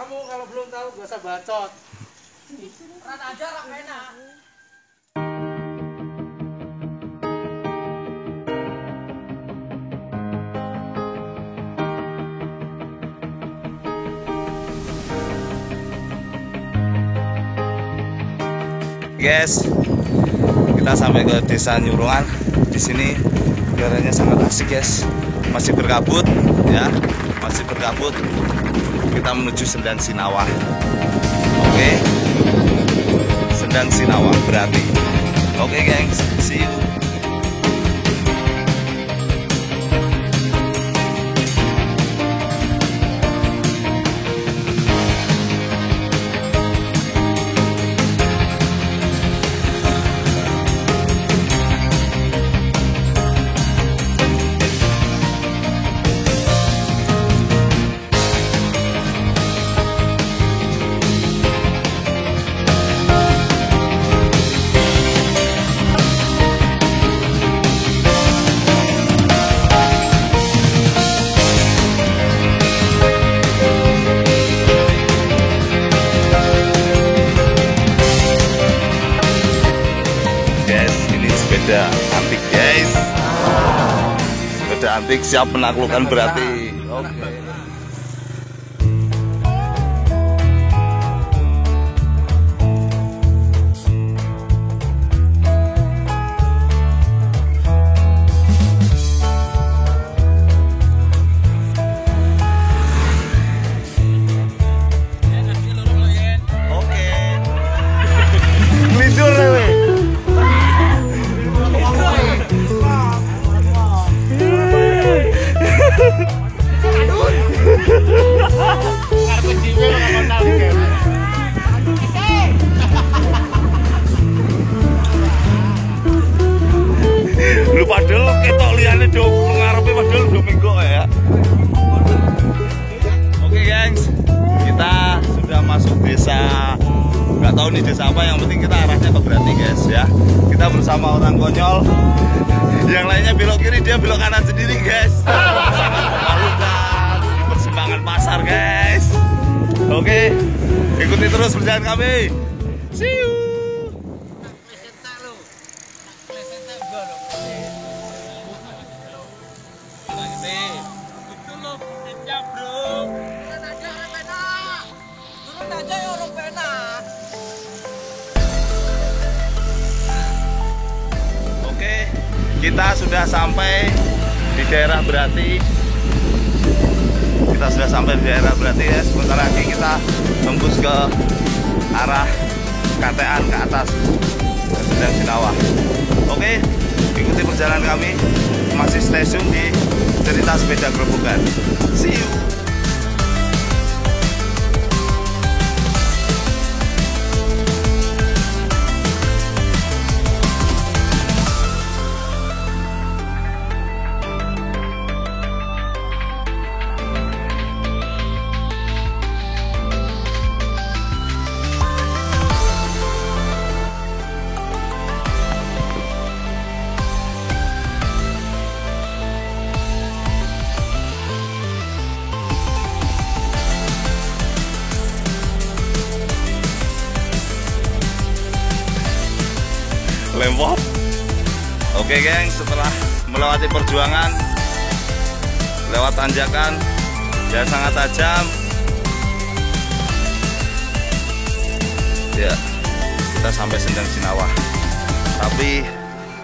Kamu kalau belum tahu gak usah bacot. Ran aja rak enak. Guys, kita sampai ke desa Nyurungan. Di sini udaranya sangat asik, guys. Masih berkabut, ya, masih berkabut. Kita menuju Sendang Sinawa. Oke, Sendang Sinawa berarti. Oke, gengs, see you. Sepeda antik, guys. Sepeda antik siap menaklukkan berarti. Oke. Lu padahal ketok liane do ngarepe padahal do minggu ya. Oke, gengs, kita sudah masuk desa. Nggak tahu nih desa apa, yang penting kita arahnya ke berarti, guys, ya. Kita bersama orang konyol. Yang lainnya belok kiri, dia belok kanan sendiri, guys. Malukan di persimpangan pasar, guys. Oke, ikuti terus perjalanan kami. See you. Oke, kita sudah sampai di daerah Berati. Kita sudah sampai di daerah Berati, ya. Sebentar lagi kita tembus ke arah KTAN ke atas, ke Sendang Sinawa. Oke, ikuti perjalanan kami. Masih stasiun di Cerita Sepeda Gerobogan. See you. Lempop. Oke, geng, setelah melewati perjuangan, lewat tanjakan yang sangat tajam, ya, kita sampai Sendang Sinawa. Tapi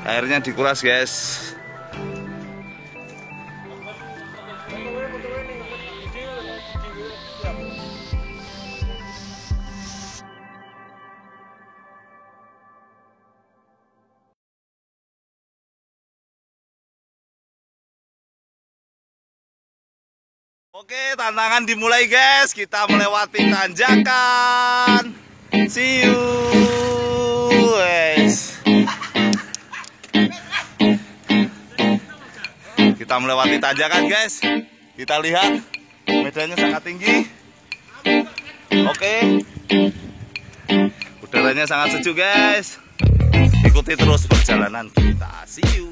airnya dikuras, guys. Oke, tantangan dimulai, guys. Kita melewati tanjakan. See you, guys. Kita melewati tanjakan, guys. Kita lihat medannya sangat tinggi. Oke, udaranya sangat sejuk, guys. Ikuti terus perjalanan kita. See you.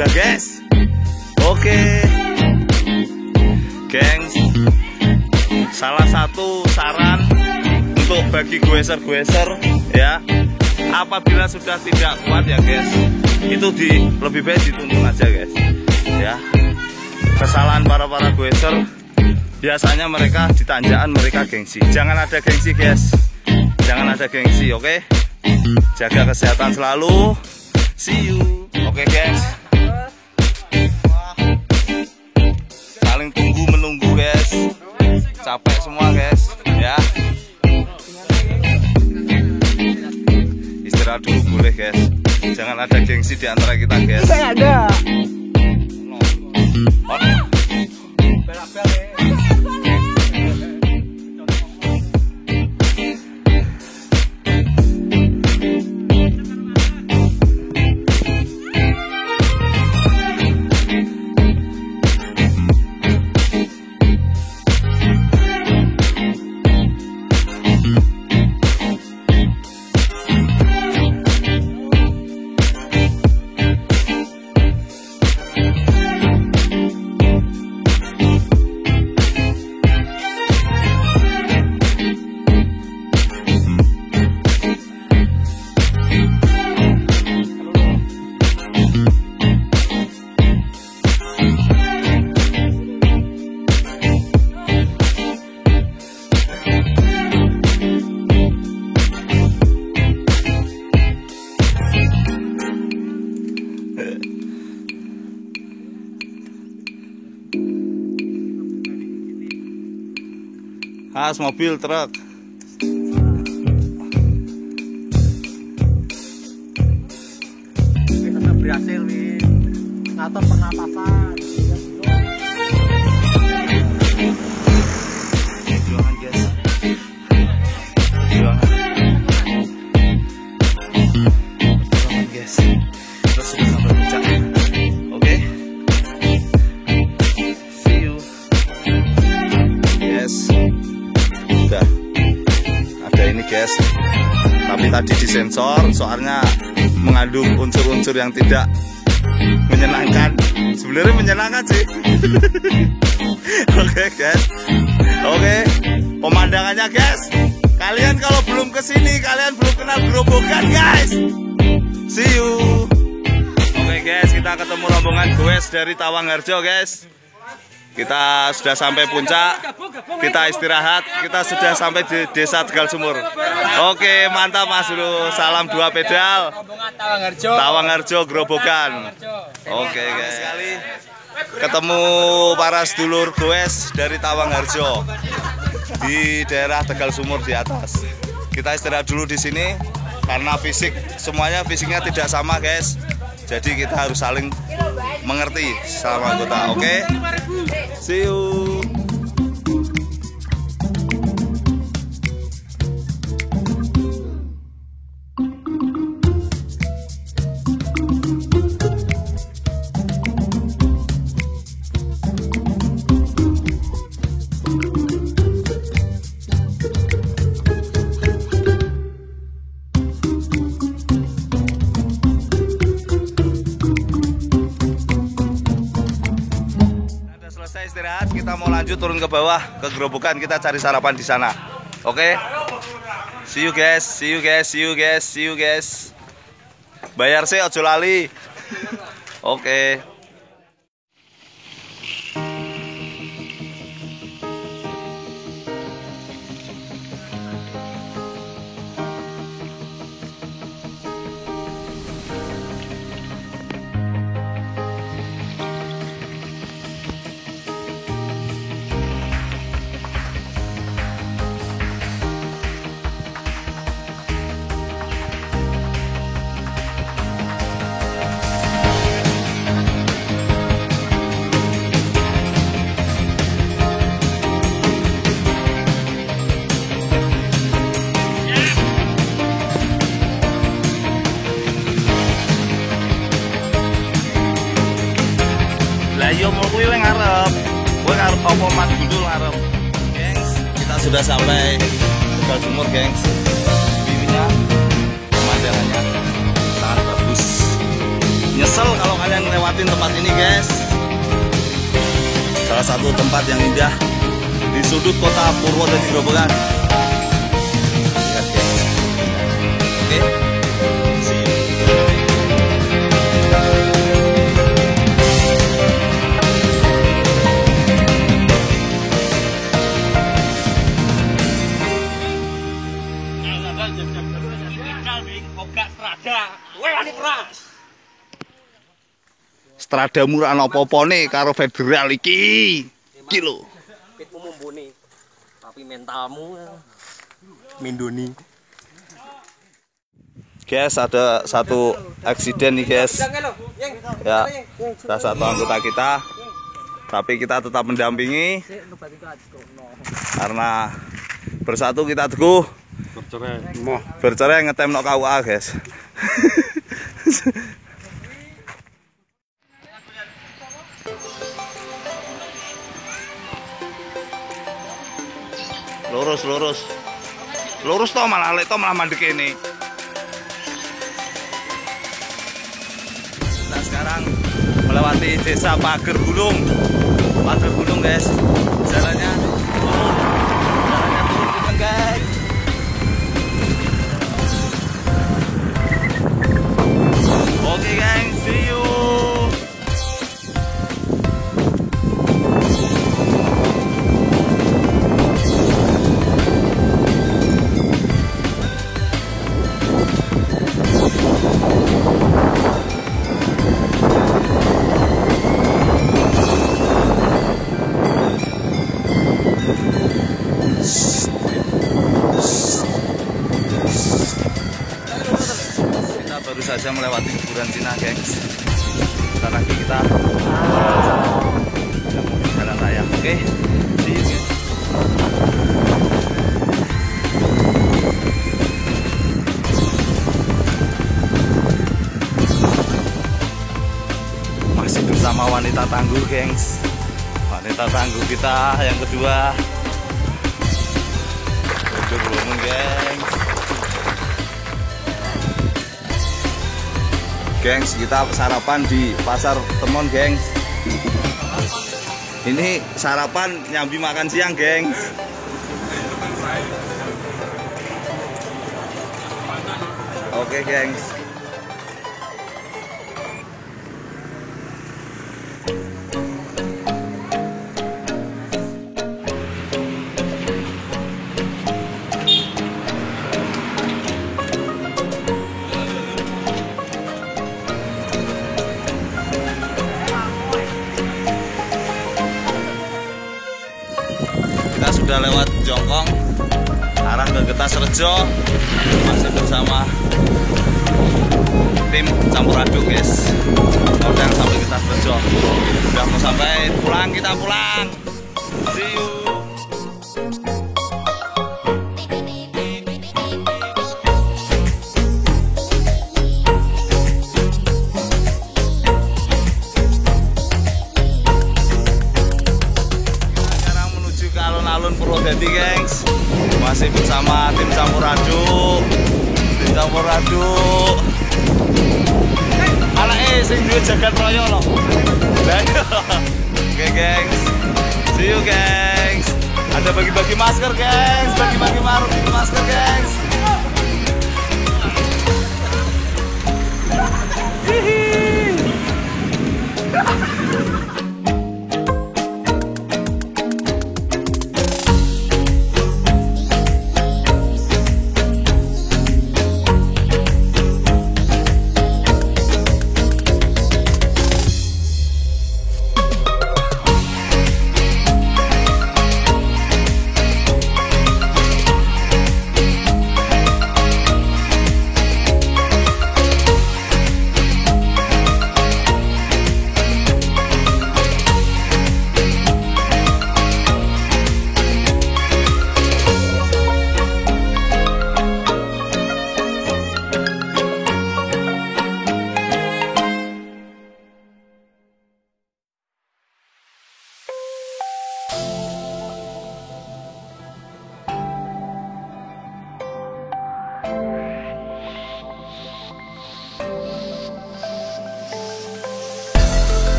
sudah guys. Oke gengs, salah satu saran untuk bagi goeser-goeser ya, apabila sudah tidak kuat ya guys, itu lebih baik dituntun aja guys ya. Kesalahan para goeser biasanya mereka di tanjakan mereka gengsi. Jangan ada gengsi guys, jangan ada gengsi. Oke, jaga kesehatan selalu. See you. Oke guys, saling tunggu menunggu guys, capek semua guys ya. Istirahat dulu boleh guys, jangan ada gengsi di antara kita guys. Saya ada. Khas mobil truk. Kita berhasil nih ngatur pernapasan. Perjuangan guys, perjuangan guys. Kita sudah sampai puncak. Oke, see you. Yes, udah ada ini guys, tapi tadi disensor soalnya mengandung unsur-unsur yang tidak menyenangkan. Sebenarnya menyenangkan sih. Oke guys, oke, pemandangannya guys, kalian kalau belum kesini kalian belum kenal Grobogan guys. See you. Oke guys, kita ketemu rombongan goes dari Tawangharjo guys. Kita sudah sampai puncak, kita istirahat, kita sudah sampai di desa Tegal Sumur. Oke, mantap Mas Bro, salam 2 pedal. Tawangharjo Grobogan. Oke guys, sekali ketemu para sedulur goes dari Tawangharjo di daerah Tegal Sumur di atas. Kita istirahat dulu di sini karena semuanya fisiknya tidak sama guys. Jadi kita harus saling mengerti sama anggota. Oke, see you. Istirahat, kita mau lanjut turun ke bawah ke Grobogan, kita cari sarapan di sana. Oke, see you guys, see you guys, see you guys, see you guys. Bayar sih ojo lali. Oke. Yo mau kuwi ngarep. Kowe ngarep apa Mas Gundul ngarep. Gengs, kita sudah sampai Tegal Sumur, gengs. View-nya, pemandangannya sangat bagus. nyesel kalau kalian ngelewatin tempat ini guys. Salah satu tempat yang indah di sudut kota Purwodadi Grobogan. Lihat guys. Oke. See you. Strada murah apa-apane karo federal iki. Iki lho. Pitmu mumpuni. Tapi mentalmu Mindoni. Guys, ada satu eksiden nih guys. Ya, salah satu anggota kita. Tapi kita tetap mendampingi. Karena bersatu kita teguh. Bercerai ngetem no KUA guys. Lurus toh malah lek toh malah mandek ini. Kita sekarang melewati desa Pager Gunung guys. Jalannya turun guys. Oke guys, see you. Baru saja melewati kuburan Cina gengs. Sebentar lagi kita jalan raya. Oke, see you guys. Masih bersama wanita tangguh gengs. Wanita tangguh kita yang kedua. Belum gengs. Gengs, kita sarapan di Pasar Temon, gengs. Ini sarapan nyambi makan siang, gengs. Oke, gengs. Kita sudah lewat Jongkong, arah ke Getasrejo, masih bersama tim campur aduk guys. Udah sampai Getasrejo, udah mau sampai, pulang, kita pulang. See you. Alun-alun Purwodadi gengs, masih bersama tim campur aduk. Anaknya sing duwe jagat royo loh. Oke gengs, see you gengs. Ada bagi-bagi masker gengs, bagi-bagi masker gengs.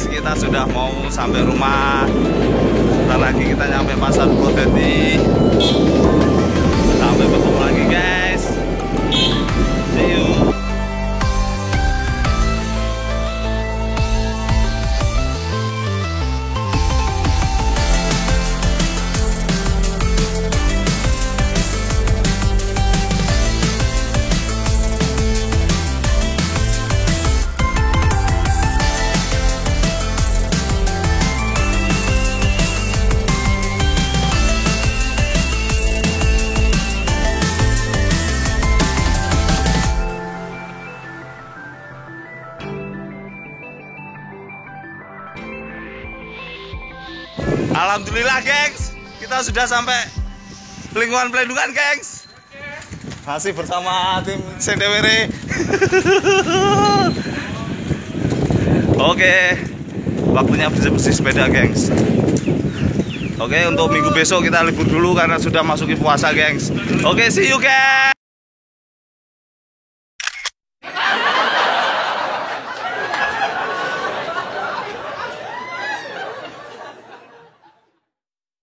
gengs, kita sudah mau sampai rumah. Bentar lagi kita nyampe Pasar Purwodadi. Sampai ketemu lagi guys. See you. Alhamdulillah gengs, kita sudah sampai lingkungan Plendungan gengs. Masih bersama tim Sendewere. Oke, waktunya bersih-bersih sepeda gengs. Oke, untuk minggu besok kita libur dulu karena sudah masuki puasa gengs. Oke, see you gengs.